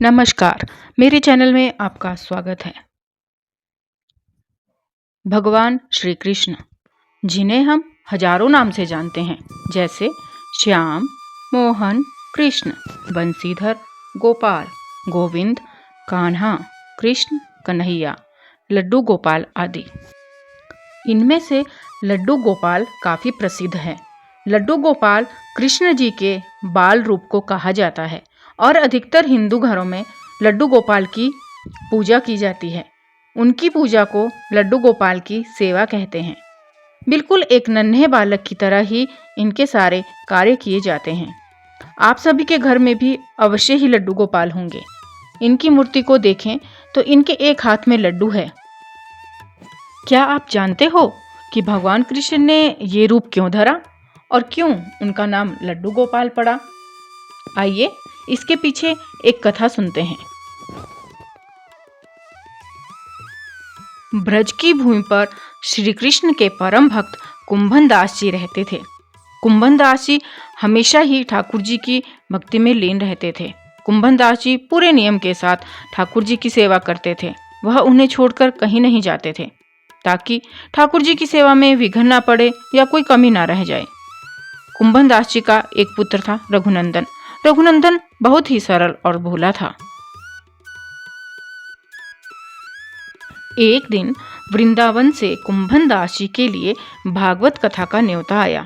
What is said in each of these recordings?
नमस्कार, मेरे चैनल में आपका स्वागत है। भगवान श्री कृष्ण, जिन्हें हम हजारों नाम से जानते हैं, जैसे श्याम, मोहन, कृष्ण, बंसीधर, गोपाल, गोविंद, कान्हा, कृष्ण, कन्हैया, लड्डू गोपाल आदि। इनमें से लड्डू गोपाल काफ़ी प्रसिद्ध है। लड्डू गोपाल कृष्ण जी के बाल रूप को कहा जाता है और अधिकतर हिंदू घरों में लड्डू गोपाल की पूजा की जाती है। उनकी पूजा को लड्डू गोपाल की सेवा कहते हैं। बिल्कुल एक नन्हे बालक की तरह ही इनके सारे कार्य किए जाते हैं। आप सभी के घर में भी अवश्य ही लड्डू गोपाल होंगे। इनकी मूर्ति को देखें तो इनके एक हाथ में लड्डू है। क्या आप जानते हो कि भगवान कृष्ण ने ये रूप क्यों धरा और क्यों उनका नाम लड्डू गोपाल पड़ा? आइए इसके पीछे एक कथा सुनते हैं। ब्रज की भूमि पर श्री कृष्ण के परम भक्त कुंभन दास जी रहते थे। कुंभन दास जी हमेशा ही ठाकुर जी की भक्ति में लीन रहते थे। कुंभन दास जी पूरे नियम के साथ ठाकुर जी की सेवा करते थे। वह उन्हें छोड़कर कहीं नहीं जाते थे, ताकि ठाकुर जी की सेवा में विघ्न ना पड़े या कोई कमी ना रह जाए। कुंभन दास जी का एक पुत्र था, रघुनंदन। रघुनंदन बहुत ही सरल और भोला था। एक दिन वृंदावन से कुंभन दास जी के लिए भागवत कथा का न्योता आया।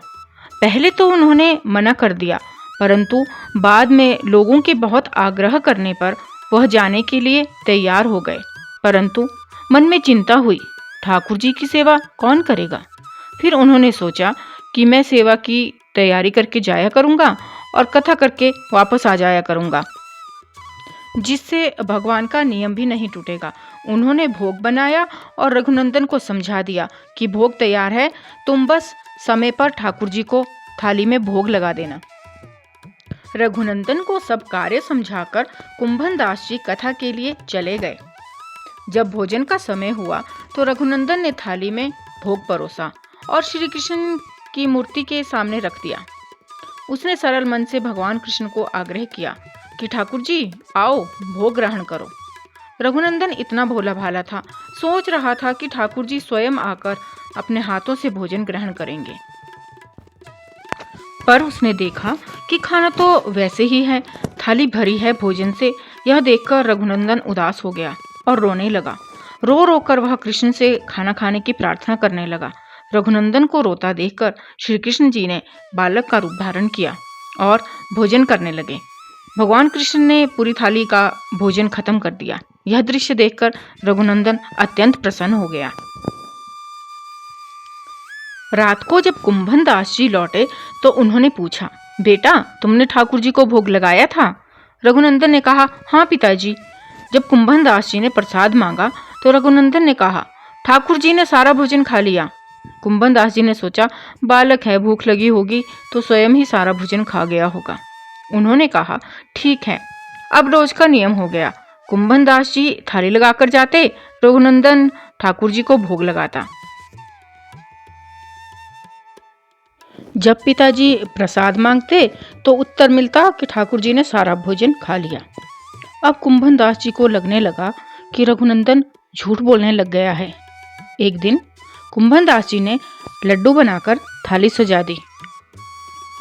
पहले तो उन्होंने मना कर दिया, परंतु बाद में लोगों के बहुत आग्रह करने पर वह जाने के लिए तैयार हो गए। परंतु मन में चिंता हुई, ठाकुर जी की सेवा कौन करेगा? फिर उन्होंने सोचा कि मैं सेवा की तैयारी करके जाया करूंगा और कथा करके वापस आ जाया करूंगा, जिससे भगवान का नियम भी नहीं टूटेगा। उन्होंने भोग बनाया और रघुनंदन को समझा दिया कि भोग तैयार है, तुम बस समय पर ठाकुर जी को थाली में भोग लगा देना। रघुनंदन को सब कार्य समझाकर कुंभन दास जी कथा के लिए चले गए। जब भोजन का समय हुआ तो रघुनंदन ने थाली में भोग परोसा और श्री कृष्ण की मूर्ति के सामने रख दिया। उसने सरल मन से भगवान कृष्ण को आग्रह किया कि ठाकुर जी आओ, भोग ग्रहण करो। रघुनंदन इतना भोला भाला था, सोच रहा था कि ठाकुर जी स्वयं आकर अपने हाथों से भोजन ग्रहण करेंगे। पर उसने देखा कि खाना तो वैसे ही है, थाली भरी है भोजन से। यह देखकर रघुनंदन उदास हो गया और रोने लगा। रो रो कर वह कृष्ण से खाना खाने की प्रार्थना करने लगा। रघुनंदन को रोता देखकर श्री कृष्ण जी ने बालक का रूप धारण किया और भोजन करने लगे। भगवान कृष्ण ने पूरी थाली का भोजन खत्म कर दिया। यह दृश्य देखकर रघुनंदन अत्यंत प्रसन्न हो गया। रात को जब कुंभन दास जी लौटे तो उन्होंने पूछा, बेटा तुमने ठाकुर जी को भोग लगाया था? रघुनंदन ने कहा, हाँ पिताजी। जब कुंभन दास जी ने प्रसाद मांगा तो रघुनंदन ने कहा, ठाकुर जी ने सारा भोजन खा लिया। कुंभन दास जी ने सोचा, बालक है, भूख लगी होगी तो स्वयं ही सारा भोजन खा गया होगा। उन्होंने कहा, ठीक है, अब रोज का नियम हो गया। कुंभन दास जी थाली लगाकर जाते, रघुनंदन ठाकुर जी को भोग लगाता। जब पिताजी प्रसाद मांगते तो उत्तर मिलता कि ठाकुर जी ने सारा भोजन खा लिया। अब कुंभन दास जी को लगने लगा कि रघुनंदन झूठ बोलने लग गया है। एक दिन कुंभन दास जी ने लड्डू बनाकर थाली सजा दी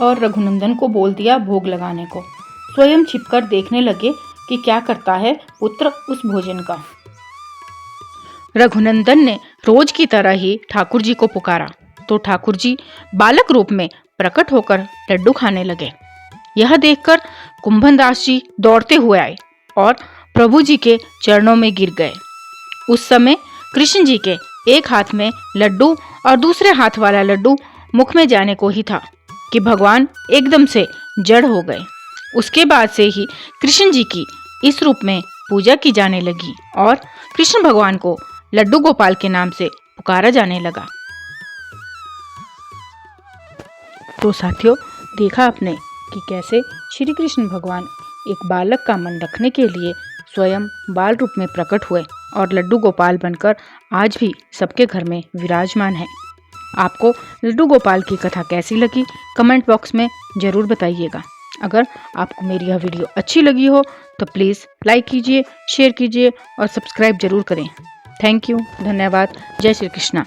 और रघुनंदन को बोल दिया भोग लगाने को। स्वयं छिपकर देखने लगे कि क्या करता है पुत्र उस भोजन का। रघुनंदन ने रोज की तरह ही ठाकुर जी को पुकारा तो ठाकुर जी बालक रूप में प्रकट होकर लड्डू खाने लगे। यह देखकर कुंभन दास जी दौड़ते हुए आए और प्रभु जी के चरणों में गिर गए। उस समय कृष्ण जी के एक हाथ में लड्डू और दूसरे हाथ वाला लड्डू मुख में जाने को ही था कि भगवान एकदम से जड़ हो गए। उसके बाद से ही कृष्ण जी की इस रूप में पूजा की जाने लगी और कृष्ण भगवान को लड्डू गोपाल के नाम से पुकारा जाने लगा। तो साथियों, देखा आपने कि कैसे श्री कृष्ण भगवान एक बालक का मन रखने के लिए स्वयं बाल रूप में प्रकट हुए और लड्डू गोपाल बनकर आज भी सबके घर में विराजमान है। आपको लड्डू गोपाल की कथा कैसी लगी? कमेंट बॉक्स में जरूर बताइएगा। अगर आपको मेरी यह वीडियो अच्छी लगी हो तो प्लीज़ लाइक कीजिए, शेयर कीजिए और सब्सक्राइब जरूर करें। थैंक यू, धन्यवाद। जय श्री कृष्णा।